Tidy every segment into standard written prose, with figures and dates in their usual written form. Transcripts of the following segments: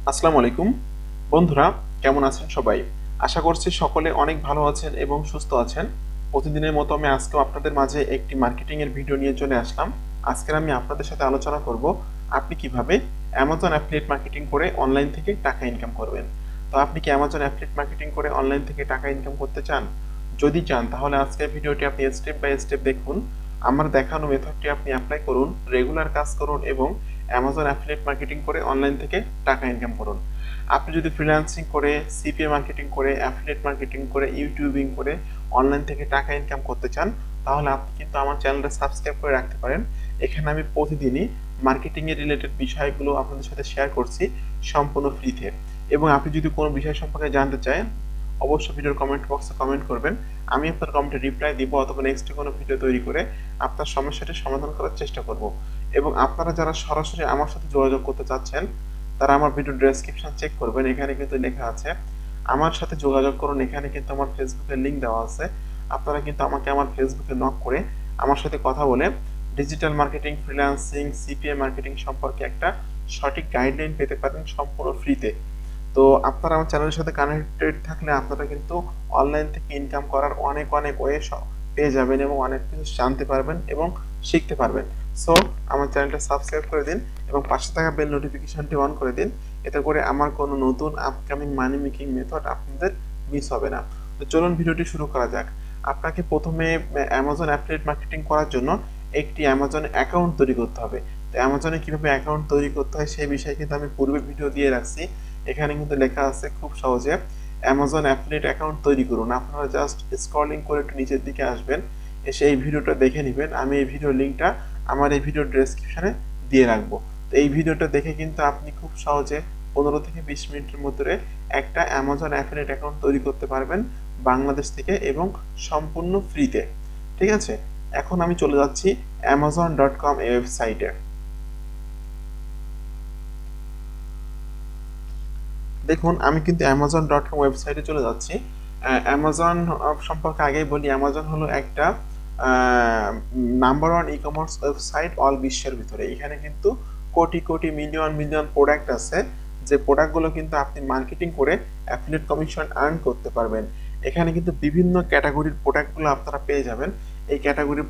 আসসালামু আলাইকুম বন্ধুরা, কেমন আছেন সবাই? আশা করছি সকলে অনেক ভালো আছেন এবং সুস্থ আছেন। প্রতিদিনের মতো আমি আজকেও আপনাদের মাঝে একটি মার্কেটিং এর ভিডিও নিয়ে চলে আসলাম। আজকের আমি আপনাদের সাথে আলোচনা করব আপনি কিভাবে অ্যামাজন অ্যাফিলিয়েট মার্কেটিং করে অনলাইন থেকে টাকা ইনকাম করবেন। তো আপনি কি অ্যামাজন অ্যাফিলিয়েট মার্কেটিং করে অনলাইন থেকে টাকা ইনকাম করতে চান? যদি চান তাহলে আজকের ভিডিওটি আপনি স্টেপ বাই স্টেপ দেখুন। আমার দেখানো মেথডটি আপনি অ্যাপ্লাই করুন, রেগুলার কাজ করুন এবং অ্যামাজন অ্যাফিলিয়েট মার্কেটিং করে অনলাইন থেকে টাকা ইনকাম করুন। আপনি যদি ফ্রিল্যান্সিং করে, সিপিএ মার্কেটিং করে, অ্যাফিলিয়েট মার্কেটিং করে, ইউটিউবিং করে অনলাইন থেকে টাকা ইনকাম করতে চান, তাহলে আপনি কিন্তু আমার চ্যানেলটা সাবস্ক্রাইব করে রাখতে পারেন। এখানে আমি প্রতিদিনই মার্কেটিং এর রিলেটেড বিষয়গুলো আপনাদের সাথে শেয়ার করছি সম্পূর্ণ ফ্রিতে। এবং আপনি যদি কোনো বিষয় সম্পর্কে জানতে চান, অবশ্যই ভিডিওর কমেন্ট বক্সে কমেন্ট করবেন। আমি আপনার কমেন্টে রিপ্লাই দিব অথবা নেক্সট কোনো ভিডিও তৈরি করে আপনার সমস্যাটি সমাধান করার চেষ্টা করব। এবং আপনারা যারা সরাসরি আমার সাথে যোগাযোগ করতে চাচ্ছেন, তারা আমার ভিডিও ডেসক্রিপশন চেক করবেন। এখানে কিন্তু লেখা আছে আমার সাথে যোগাযোগ করুন। এখানে কিন্তু আমার ফেসবুকের লিংক দেওয়া আছে। আপনারা কিন্তু আমাকে আমার ফেসবুকে নক করে আমার সাথে কথা বলে digital marketing, freelancing, CPA marketing সম্পর্কে একটা সঠিক গাইডলাইন পেতে পারেন সম্পূর্ণ ফ্রিতে। তো আপনারা আমার চ্যানেলের সাথে কানেক্টেড থাকলে আপনারা কিন্তু অনলাইন থেকে ইনকাম করার অনেক অনেক ওয়ে পেয়ে যাবেন এবং অনেক কিছু জানতে পারবেন এবং শিখতে পারবেন। সো আমার চ্যানেলটা সাবস্ক্রাইব করে দিন এবং পাশে থাকা বেল নোটিফিকেশনটি অন করে দিন। এতে করে আমার কোনো নতুন আপকামিং মানি মেকিং মেথড আপনাদের মিস হবে না। তো চলুন ভিডিওটি শুরু করা যাক। আপনাকে প্রথমে অ্যামাজন অ্যাফিলিয়েট মার্কেটিং করার জন্য একটি অ্যামাজন অ্যাকাউন্ট তৈরি করতে হবে। তো অ্যামাজনে কিভাবে অ্যাকাউন্ট তৈরি করতে হয় সেই বিষয়ে কিন্তু আমি পূর্বে ভিডিও দিয়ে রাখছি। এখানে কিন্তু লেখা আছে খুব সহজে অ্যামাজন অ্যাফিলিয়েট অ্যাকাউন্ট তৈরি করুন। আপনারা জাস্ট স্ক্রলিং করে একটু নিচের দিকে আসবেন, এসে এই ভিডিওটা দেখে নেবেন। আমি এই ভিডিও লিঙ্কটা আমার এই ভিডিও ডেসক্রিপশনে দিয়ে রাখবো। তো এই ভিডিওটা দেখে কিন্তু আপনি খুব সহজে 15 থেকে 20 মিনিটের মধ্যে একটা অ্যামাজন অ্যাফিলিয়েট অ্যাকাউন্ট তৈরি করতে পারবেন বাংলাদেশ থেকে এবং সম্পূর্ণ ফ্রিতে। ঠিক আছে, এখন আমি চলে যাচ্ছি amazon.com এই ওয়েবসাইটে। দেখুন আমি কিন্তু amazon.com ওয়েবসাইটে চলে যাচ্ছি। অ্যামাজন সম্পর্কে আগেই বলি, অ্যামাজন হলো একটা number one e commerce website all বিশ্বের ভিতরে। এখানে কিন্তু crore crore million million product আছে, যে প্রোডাক্টগুলো কিন্তু আপনি মার্কেটিং করে অ্যাফিলিয়েট কমিশন আর্ন করতে পারবেন। এখানে কিন্তু বিভিন্ন ক্যাটাগরির প্রোডাক্টগুলো আপনারা পেয়ে যাবেন। এই ক্যাটাগরির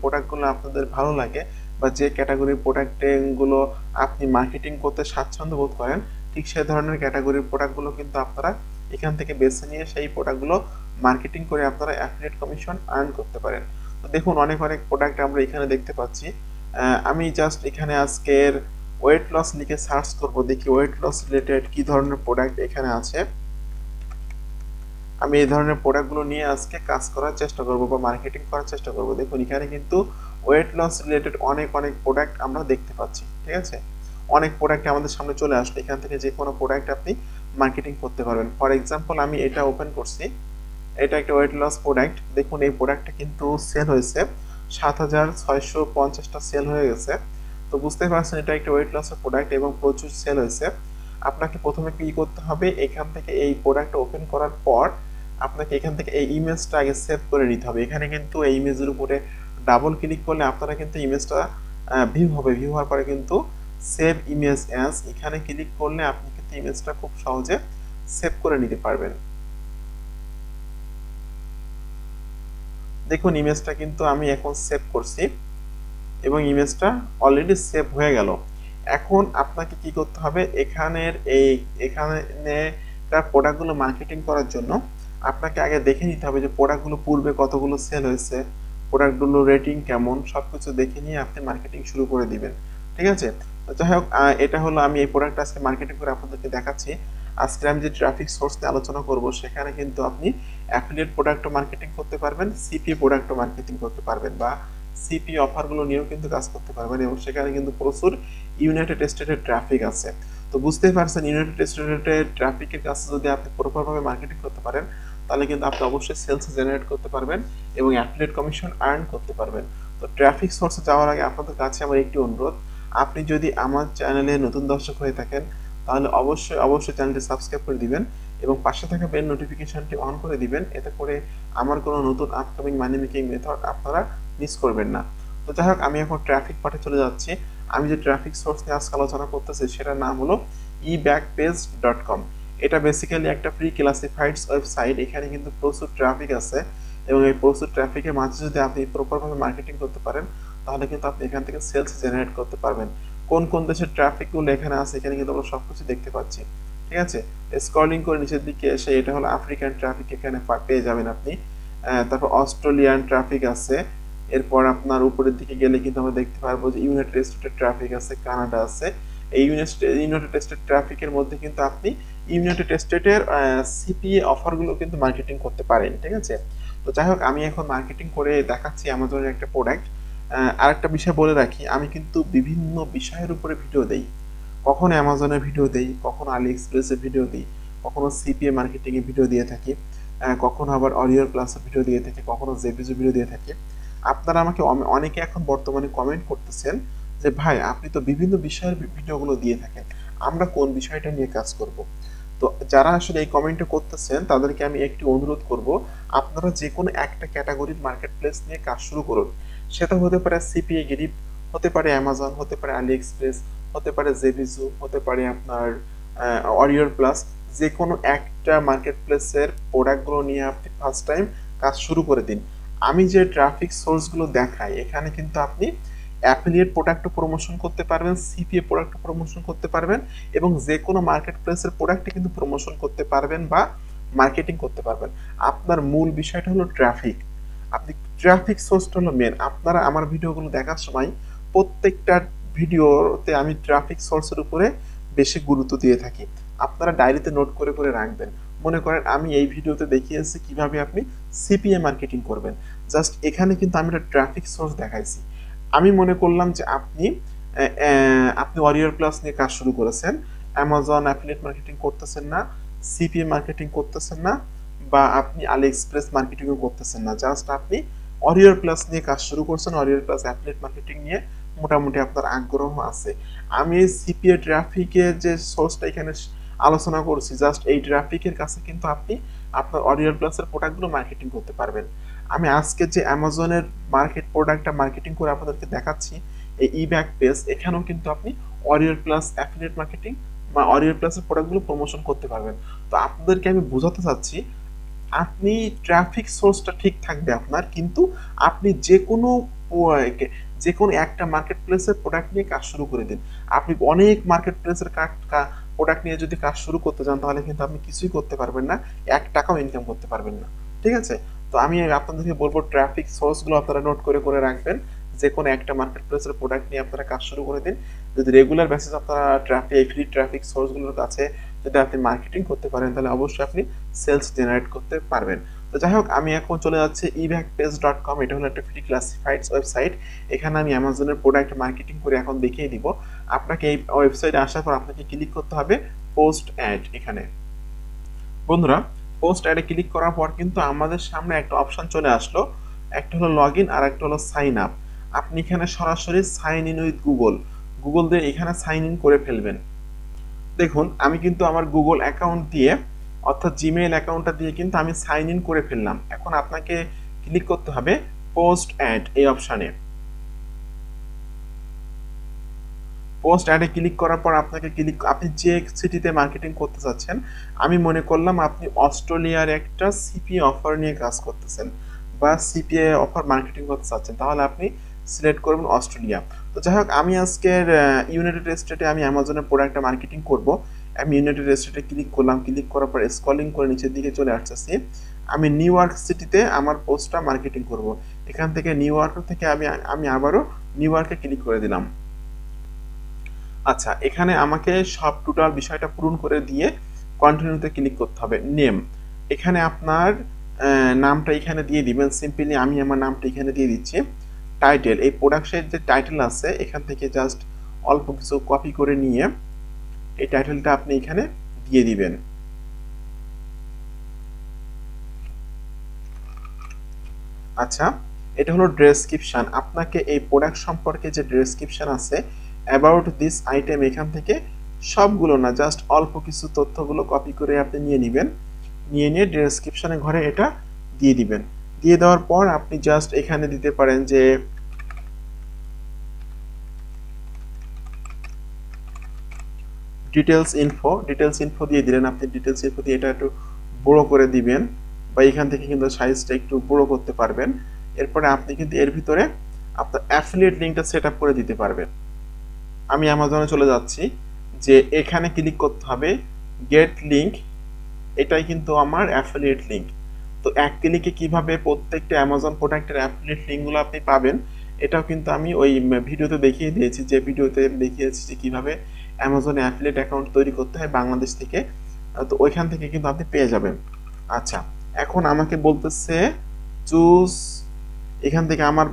প্রোডাক্টগুলো আপনাদের ভালো লাগে বা যে ক্যাটাগরির প্রোডাক্টগুলো আপনি মার্কেটিং করতে স্বাচ্ছন্দ্য বোধ করেন, ঠিক সেই ধরনের ক্যাটাগরির প্রোডাক্টগুলো কিন্তু আপনারা এখান থেকে বেছে নিয়ে সেই প্রোডাক্টগুলো মার্কেটিং করে আপনারা অ্যাফিলিয়েট কমিশন আর্ন করতে পারেন। তো দেখুন অনেক অনেক প্রোডাক্ট আমরা এখানে দেখতে পাচ্ছি। আমি জাস্ট এখানে আজকের ওয়েট লস লিখে সার্চ করব, দেখি ওয়েট লস রিলেটেড কি ধরনের প্রোডাক্ট এখানে আছে। আমি এই ধরনের প্রোডাক্টগুলো নিয়ে আজকে কাজ করার চেষ্টা করব বা মার্কেটিং করার চেষ্টা করব। দেখুন এখানে কিন্তু ওয়েট লস রিলেটেড অনেক অনেক প্রোডাক্ট আমরা দেখতে পাচ্ছি। ঠিক আছে, অনেক প্রোডাক্ট আমাদের সামনে চলে আসলো। এখান থেকে যে কোনো প্রোডাক্ট আপনি মার্কেটিং করতে পারবেন। ফর এক্সাম্পল আমি এটা ওপেন করছি, এটা একটা ওয়েট লস প্রোডাক্ট। দেখুন এই প্রোডাক্টটা কিন্তু সেল হয়েছে 7,650টা সেল হয়ে গেছে। তো বুঝতে পারছেন এটা একটা ওয়েট লসের প্রোডাক্ট এবং প্রচুর সেল হয়েছে। আপনাকে প্রথমে কি করতে হবে, এখান থেকে এই প্রোডাক্ট ওপেন করার পর আপনাকে এখান থেকে এই ইমেজটা আগে সেভ করে নিতে হবে। এখানে কিন্তু এই ইমেজের উপরে ডাবল ক্লিক করলে আপনারা কিন্তু ইমেজটা ভিউ হবে। ভিউ হওয়ার পরে কিন্তু সেভ ইমেজ অ্যাজ, এখানে ক্লিক করলে আপনি কিন্তু ইমেজটা খুব সহজে সেভ করে নিতে পারবেন। দেখুন ইমেজটা কিন্তু আমি এখন সেভ করছি এবং ইমেজটা অলরেডি সেভ হয়ে গেল। এখন আপনাকে কি করতে হবে, এখানে প্রোডাক্টগুলো মার্কেটিং করার জন্য আপনাকে আগে দেখে নিতে হবে যে প্রোডাক্টগুলো পূর্বে কতগুলো সেল হয়েছে, প্রোডাক্টগুলো রেটিং কেমন, সবকিছু দেখে নিয়ে আপনি মার্কেটিং শুরু করে দিবেন। ঠিক আছে, তো যাই হোক এটা হলো আমি এই প্রোডাক্টটা আজকে মার্কেটিং করে আপনাদেরকে দেখাচ্ছি। আজকে আমি যে ট্রাফিক সোর্স নিয়ে আলোচনা করব, সেখানে কিন্তু আপনি অ্যাফিলিয়েট প্রোডাক্টও মার্কেটিং করতে পারবেন, সিপি প্রোডাক্টও মার্কেটিং করতে পারবেন বা সিপি অফারগুলো নিয়েও কিন্তু কাজ করতে পারবেন এবং সেখানে কিন্তু প্রচুর ইউনাইটেড স্টেটের ট্রাফিক আছে। তো বুঝতেই পারছেন ইউনাইটেড স্টেটের ট্রাফিকের কাছে যদি আপনি প্রপারভাবে মার্কেটিং করতে পারেন, তাহলে কিন্তু আপনি অবশ্যই সেলস জেনারেট করতে পারবেন এবং অ্যাফিলিয়েট কমিশন আর্ন করতে পারবেন। তো ট্রাফিক সোর্সে যাওয়ার আগে আপনাদের কাছে আমার একটি অনুরোধ, আপনি যদি আমার চ্যানেলে নতুন দর্শক হয়ে থাকেন তাহলে অবশ্যই চ্যানেলটি সাবস্ক্রাইব করে দিবেন এবং পাশে থাকা বেল নোটিফিকেশনটি অন করে দিবেন। এতে করে আমার কোনো নতুন আপকামিং মানি মেকিং মেথড আপনারা মিস করবেন না। তো যাই হোক, আমি এখন ট্রাফিক পার্টে চলে যাচ্ছি। আমি যে ট্রাফিক সোর্স নিয়ে আজকে আলোচনা করতেছি সেটার নাম হলো ebackpage.com। এটা বেসিক্যালি একটা প্রি ক্লাসিফাইডস ওয়েবসাইট। এখানে কিন্তু প্রচুর ট্রাফিক আছে এবং এই প্রচুর ট্রাফিকের মাঝে যদি আপনি প্রপারভাবে মার্কেটিং করতে পারেন তাহলে কিন্তু আপনি এখান থেকে সেলস জেনারেট করতে পারবেন। কোন কোন দেশের ট্রাফিকগুলো এখানে আছে এখানে কিন্তু আমরা সবকিছু দেখতে পাচ্ছি। ঠিক আছে, স্ক্রলিং করে নিচের দিকে এসে এটা হলো আফ্রিকান ট্রাফিক, এখানে পেয়ে যাবেন আপনি। তারপর অস্ট্রেলিয়ান ট্রাফিক আছে। এরপর আপনার উপরের দিকে গেলে কিন্তু আমরা দেখতে পারবো যে ইউনাইটেড স্টেটের ট্রাফিক আছে, কানাডা আছে। এই ইউনাইটেড স্টেট ট্রাফিকের মধ্যে কিন্তু আপনি ইউনাইটেড স্টেটের সিপিএ অফারগুলো কিন্তু মার্কেটিং করতে পারেন। ঠিক আছে, তো যাই হোক, আমি এখন মার্কেটিং করে দেখাচ্ছি অ্যামাজনের একটা প্রোডাক্ট। আরেকটা বিষয় বলে রাখি, আমি কিন্তু বিভিন্ন বিষয়ের উপরে ভিডিও দেই। কখনো অ্যামাজনের ভিডিও দেই, কখনো আলি এক্সপ্রেসের ভিডিও দিই, কখনো সিপিএ মার্কেটিংয়ে ভিডিও দিয়ে থাকি, কখনো আবার অরিয়র প্লাসের ভিডিও দিয়ে থাকি, কখনো জেপিজু ভিডিও দিয়ে থাকি। আপনারা আমাকে অনেকে এখন বর্তমানে কমেন্ট করতেছেন যে ভাই আপনি তো বিভিন্ন বিষয়ের ভিডিওগুলো দিয়ে থাকেন, আমরা কোন বিষয়টা নিয়ে কাজ করব। তো যারা আসলে এই কমেন্টটা করতেছেন তাদেরকে আমি একটি অনুরোধ করব, আপনারা যে কোনো একটা ক্যাটাগরির মার্কেট প্লেস নিয়ে কাজ শুরু করুন। সেটা হতে পারে সিপিএ গিরিপ, হতে পারে অ্যামাজন, হতে পারে আলি এক্সপ্রেস, হতে পারে জেবিজু, হতে পারে আপনার অরিয়র প্লাস। যে কোনো একটা মার্কেট প্লেসের প্রোডাক্টগুলো নিয়ে আপনি ফার্স্ট টাইম কাজ শুরু করে দিন। আমি যে ট্রাফিক সোর্সগুলো দেখাই এখানে কিন্তু আপনি অ্যাফিলিয়েট প্রোডাক্টও প্রমোশন করতে পারবেন, সিপিএ প্রোডাক্টও প্রমোশন করতে পারবেন এবং যে কোনো মার্কেট প্লেসের প্রোডাক্টে কিন্তু প্রমোশন করতে পারবেন বা মার্কেটিং করতে পারবেন। আপনার মূল বিষয়টা হলো ট্রাফিক। আপনি ট্রাফিক সোর্সটা হলো মেন। আপনারা আমার ভিডিওগুলো দেখার সময় প্রত্যেকটা ভিডিওতে আমি ট্রাফিক সোর্সের উপরে বেশি গুরুত্ব দিয়ে থাকি। আপনারা ডায়েরিতে নোট করে করে রাখবেন। মনে করেন আমি এই ভিডিওতে দেখিয়েছি কিভাবে আপনি সিপিএ মার্কেটিং করবেন, জাস্ট এখানে কিন্তু আমি একটা ট্রাফিক সোর্স দেখাইছি। আমি মনে করলাম যে আপনি ওয়ারিয়র প্লাস নিয়ে কাজ শুরু করেছেন, অ্যামাজন অ্যাফিলিয়েট মার্কেটিং করতেছেন না, সিপিএ মার্কেটিং করতেছেন না, বা আপনি আলি এক্সপ্রেস মার্কেটিংও করতেছেন না, জাস্ট আপনি ওয়ারিয়র প্লাস নিয়ে কাজ শুরু করছেন, ওয়ারিয়র প্লাস অ্যাফিলিয়েট মার্কেটিং নিয়ে মোটামুটি আপনার আগ্রহ আছে। আমি সিপিএ ট্রাফিকের যে সোর্সটা এখানে আলোচনা করছি, জাস্ট এই ট্রাফিকের কাছে কিন্তু আপনি আপনার অরিয়র প্লাসের প্রোডাক্টগুলো মার্কেটিং করতে পারবেন। আমি আজকে যে অ্যামাজনের প্রোডাক্টটা মার্কেটিং করে আপনাদেরকে দেখাচ্ছি, এই ইব্যাক পেজ, এখানেও কিন্তু আপনি অরিয়র প্লাস অ্যাফিলিয়েট মার্কেটিং বা অরিয়র প্লাসের প্রোডাক্টগুলো প্রমোশন করতে পারবেন। তো আপনাদেরকে আমি বোঝাতে চাচ্ছি, আপনি ট্রাফিক সোর্সটা ঠিক থাকবে আপনার, কিন্তু আপনি যে কোনো একটা মার্কেট প্লেসের প্রোডাক্ট নিয়ে কাজ শুরু করে দিন। আপনি অনেক মার্কেট প্লেসের প্রোডাক্ট নিয়ে যদি কাজ শুরু করতে চান তাহলে কিন্তু আপনি কিছুই করতে পারবেন না, 1 টাকাও ইনকাম করতে পারবেন না। ঠিক আছে, তো আমি আপনাদেরকে বলবো ট্রাফিক সোর্সগুলো আপনারা নোট করে করে রাখবেন। যে কোনো একটা মার্কেট প্লেসের প্রোডাক্ট নিয়ে আপনারা কাজ শুরু করে দিন। যদি রেগুলার বেসিস আপনারা ফ্রি ট্রাফিক সোর্সগুলোর কাছে যদি আপনি মার্কেটিং করতে পারেন তাহলে অবশ্যই আপনি সেলস জেনারেট করতে পারবেন। তো যাই হোক, আমি এখন চলে যাচ্ছি ebackpage.com। এটা হলো একটা ফ্রি ক্লাসিফাইড ওয়েবসাইট। এখানে আমি অ্যামাজনের প্রোডাক্ট মার্কেটিং করে এখন দেখিয়ে দিব। আপনাকে এই ওয়েবসাইটে আসার পর আপনাকে ক্লিক করতে হবে পোস্ট অ্যাড। এখানে বন্ধুরা, পোস্ট অ্যাডে ক্লিক করার পর কিন্তু আমাদের সামনে একটা অপশন চলে আসলো, একটা হলো লগ ইন আর একটা হলো সাইন আপ। আপনি এখানে সরাসরি সাইন ইন উইথ গুগল দিয়ে এখানে সাইন ইন করে ফেলবেন। দেখুন, আমি কিন্তু আমার গুগল অ্যাকাউন্ট দিয়ে অর্থাৎ জিমেইল অ্যাকাউন্টটা দিয়ে কিন্তু আমি সাইন ইন করে ফেললাম। এখন আপনাকে ক্লিক করতে হবে পোস্ট অ্যাড এই অপশানে। পোস্ট অ্যাডে ক্লিক করার পর আপনি যে সিটিতে মার্কেটিং করতে চাচ্ছেন, আমি মনে করলাম আপনি অস্ট্রেলিয়ার একটা সিপিএ অফার নিয়ে কাজ করতেছেন বা সিপিএ অফার মার্কেটিং করতে চাচ্ছেন, তাহলে আপনি সিলেক্ট করবেন অস্ট্রেলিয়া। তো যাই হোক, আমি আজকের ইউনাইটেড স্টেটে আমি অ্যামাজনের প্রোডাক্টটা মার্কেটিং করব। আমি ইউনাইটেড স্টেটে ক্লিক করলাম, ক্লিক করার পর স্ক্রলিং করে নিচের দিকে চলে আসতেছি। আমি নিউ ইয়র্ক সিটিতে আমার পোস্টটা মার্কেটিং করব। এখান থেকে নিউ ইয়র্ক থেকে আমি আবারও নিউ ইয়র্কে ক্লিক করে দিলাম। আচ্ছা, এখানে আমাকে সব টোটাল বিষয়টা পূরণ করে দিয়ে কন্টিনিউতে ক্লিক করতে হবে। নেম, এখানে আপনার নামটা এখানে দিয়ে দিবেন। সিম্পলি আমি আমার নামটা এখানে দিয়ে দিচ্ছি। টাইটেল, এই প্রোডাক্টের যে টাইটেল আছে এখান থেকে জাস্ট অল্প কিছু কপি করে নিয়ে এই টাইটেলটা আপনি এখানে দিয়ে দিবেন। আচ্ছা, এটা হলো ডেসক্রিপশন। আপনাকে এই প্রোডাক্ট সম্পর্কে যে ডেসক্রিপশন আছে অ্যাবাউট দিস আইটেম, এখান থেকে সবগুলো না, জাস্ট অল্প কিছু তথ্যগুলো কপি করে আপনি নিয়ে নেবেন। নিয়ে ডেসক্রিপশনের ঘরে এটা দিয়ে দিবেন। দিয়ে দেওয়ার পর আপনি জাস্ট এখানে দিতে পারেন যে ডিটেলস ইনফো দিয়ে দিলেন। আপনি ডিটেলস ইনফো দিয়ে এটা একটু বড় করে দিবেন, বা এখান থেকে কিন্তু সাইজটা একটু বড় করতে পারবেন। এরপরে আপনি কিন্তু এর ভিতরে আপনার অ্যাফিলিয়েট লিঙ্কটা সেট আপ করে দিতে পারবেন। আমি অ্যামাজনে চলে যাচ্ছি, যে এখানে ক্লিক করতে হবে গেট লিঙ্ক, এটাই কিন্তু আমার অ্যাফিলিয়েট লিঙ্ক। তো এক ক্লিকে কিভাবে প্রত্যেকটা অ্যামাজন প্রোডাক্টের অ্যাফিলিয়েট লিঙ্কগুলো আপনি পাবেন, এটাও কিন্তু আমি ওই ভিডিওতে দেখিয়ে দিয়েছি, যে ভিডিওতে দেখিয়েছি যে কিভাবে অ্যামাজনে অ্যাফিলিয়েট অ্যাকাউন্ট তৈরি করতে হয় বাংলাদেশ থেকে। তো ওইখান থেকে কিন্তু আপনি পেয়ে যাবেন। আচ্ছা, এখন আমাকে বলতেছে চুজ, এখান থেকে আমার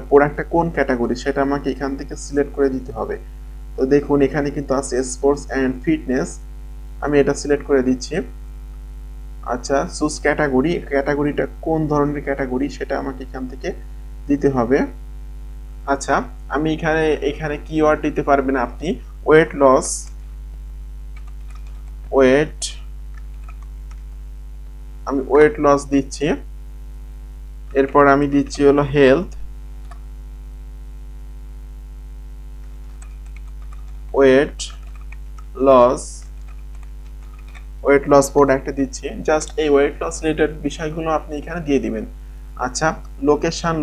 প্রোডাক্টটা কোন ক্যাটাগরি সেটা আমাকে এখান থেকে সিলেক্ট করে দিতে হবে। তো দেখুন এখানে কিন্তু আছে স্পোর্টস অ্যান্ড ফিটনেস, আমি এটা সিলেক্ট করে দিচ্ছি। আচ্ছা, চুজ ক্যাটাগরি, ক্যাটাগরিটা কোন ধরনের ক্যাটাগরি সেটা আমাকে এখান থেকে দিতে হবে। আচ্ছা, আমি এখানে কিওয়ার্ড দিতে পারবেন আপনি ওয়েট লস, আমি ওয়েট লস দিচ্ছি। এরপর আমি দিচ্ছি হলো হেলথ, ওয়েট লস প্রোডাক্টে দিচ্ছি। জাস্ট এই ওয়েট লস রিলেটেড বিষয়গুলো আপনি এখানে দিয়ে দিবেন। আচ্ছা,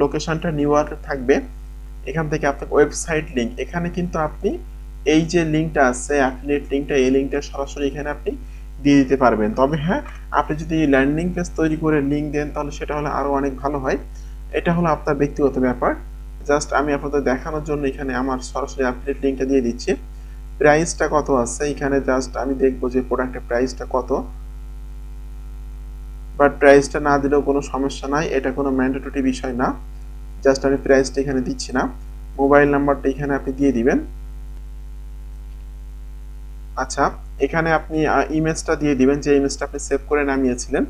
লোকেশনটা নিউ ইয়র্কে থাকবে। এখান থেকে আপনার ওয়েবসাইট লিংক, এখানে কিন্তু আপনি এই যে লিঙ্কটা আছে অ্যাফিলিয়েট লিঙ্কটা, এই লিঙ্কটা সরাসরি এখানে আপনি দিয়ে দিতে পারবেন। তবে হ্যাঁ, আপনি যদি ল্যান্ডিং পেজ তৈরি করে লিঙ্ক দেন তাহলে সেটা হলে আরও অনেক ভালো হয়। এটা হলো আপনার ব্যক্তিগত ব্যাপার। জাস্ট আমি আপনাদের দেখানোর জন্য এখানে আমার সরাসরি অ্যাফিলিয়েট লিঙ্কটা দিয়ে দিচ্ছি। প্রাইসটা কত আছে এখানে জাস্ট আমি দেখবো যে প্রোডাক্টের প্রাইসটা কত, বাট প্রাইসটা না দিলেও কোনো সমস্যা নাই, এটা কোনো ম্যান্ডেটরি বিষয় না। জাস্ট আমি প্রাইসটা এখানে দিচ্ছি না, মোবাইল নাম্বারটা এখানে আপনি দিয়ে দিবেন। আচ্ছা, এখানে আপনি ইমেজটা দিয়ে দিবেন, যে ইমেজটা আপনি সেভ করে নামিয়েছিলেন,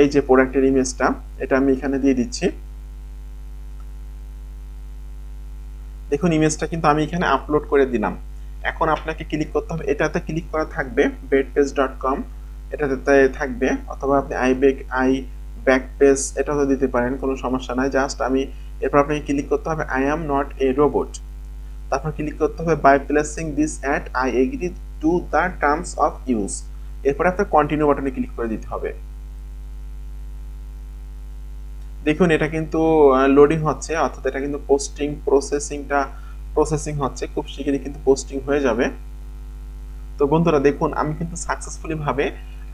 এই যে প্রোডাক্টের ইমেজটা, এটা আমি এখানে দিয়ে দিচ্ছি। দেখুন ইমেজটা কিন্তু আমি এখানে আপলোড করে দিলাম। এখন আপনাকে ক্লিক করতে হবে, এটাতে ক্লিক করা থাকবে bedpage.com, এটাতে থাকবে, অথবা আপনি আই ব্যাক পেজ এটাও দিতে পারেন, কোনো সমস্যা নাই। জাস্ট আমি এরপর আপনাকে ক্লিক করতে হবে I am not a robot, তারপর ক্লিক করতে হবে by placing this ad I agree to the terms of use, এরপরে আপনার কন্টিনিউ বাটনে ক্লিক করে দিতে হবে। দেখুন এটা কিন্তু লোডিং হচ্ছে, অর্থাৎ এটা কিন্তু প্রসেসিং হচ্ছে, খুব শীঘ্রই কিন্তু পোস্টিং হয়ে যাবে। তো বন্ধুরা দেখুন আমি কিন্তু সাকসেসফুলি ভাবে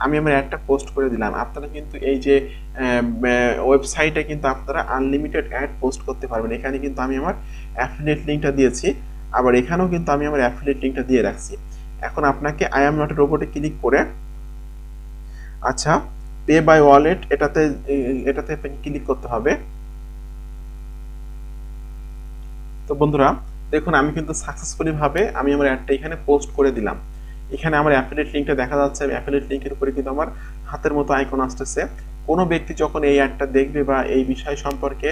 আমি আমার অ্যাডটা পোস্ট করে দিলাম। আপনারা কিন্তু এই যে ওয়েবসাইটে কিন্তু আপনারা আনলিমিটেড অ্যাড পোস্ট করতে পারবেন। এখানে কিন্তু আমি আমার অ্যাফিলিয়েট লিঙ্কটা দিয়েছি, আবার এখানেও কিন্তু আমি আমার অ্যাফিলিয়েট লিঙ্কটা দিয়ে রাখছি। এখন আপনাকে আই অ্যাম নট এ রোবটে ক্লিক করে, আচ্ছা পে বাই ওয়ালেট এটাতে ক্লিক করতে হবে। তো বন্ধুরা দেখুন আমি কিন্তু সাকসেসফুলি ভাবে আমি আমার অ্যাডটা এখানে পোস্ট করে দিলাম। এখানে আমার অ্যাফিলিয়েট লিঙ্কটা দেখা যাচ্ছে, অ্যাফিলিয়েট লিঙ্কের উপরে কিন্তু আমার হাতের মতো আইকন আসতেছে। কোনো ব্যক্তি যখন এই অ্যাডটা দেখবে বা এই বিষয় সম্পর্কে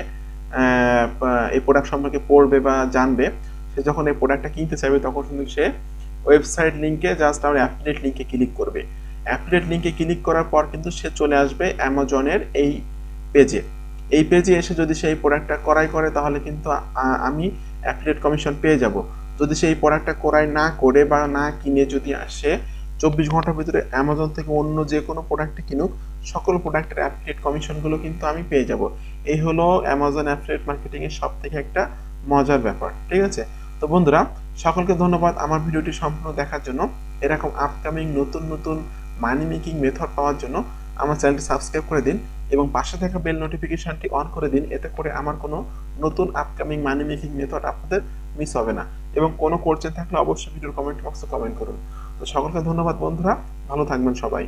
এই প্রোডাক্ট সম্পর্কে পড়বে বা জানবে, সে যখন এই প্রোডাক্টটা কিনতে চাইবে তখন কিন্তু সে ওয়েবসাইট লিঙ্কে জাস্ট আমার অ্যাফিলিয়েট লিঙ্কে ক্লিক করবে। অ্যাফিলিয়েট লিঙ্কে ক্লিক করার পর কিন্তু সে চলে আসবে অ্যামাজনের এই পেজে। এই পেজে এসে যদি সেই প্রোডাক্টটা ক্রয় করে তাহলে কিন্তু আমি অ্যাফিলিয়েট কমিশন পেয়ে যাব। যদি সেই প্রোডাক্টটা ক্রয় না করে বা না কিনে যদি আসে 24 ঘন্টার ভিতরে অ্যামাজন থেকে অন্য যে কোনো প্রোডাক্টে কিনুক, সকল প্রোডাক্টের অ্যাফিলিয়েট কমিশনগুলো কিন্তু আমি পেয়ে যাব। এই হলো অ্যামাজন অ্যাফিলিয়েট মার্কেটিংয়ের সব থেকে একটা মজার ব্যাপার, ঠিক আছে? তো বন্ধুরা সকলকে ধন্যবাদ আমার ভিডিওটি সম্পূর্ণ দেখার জন্য। এরকম আপকামিং নতুন নতুন মানি মেকিং মেথড পাওয়ার জন্য আমার চ্যানেলটি সাবস্ক্রাইব করে দিন এবং পাশে থাকা বেল নোটিফিকেশনটি অন করে দিন, এতে করে আমার কোনো নতুন আপকামিং মানি মেকিং মেথড আপনাদের মিস হবে না। এবং কোনো কোশ্চেন থাকলে অবশ্যই ভিডিওর কমেন্ট বক্সে কমেন্ট করুন। তো সকলকে ধন্যবাদ বন্ধুরা, ভালো থাকবেন সবাই।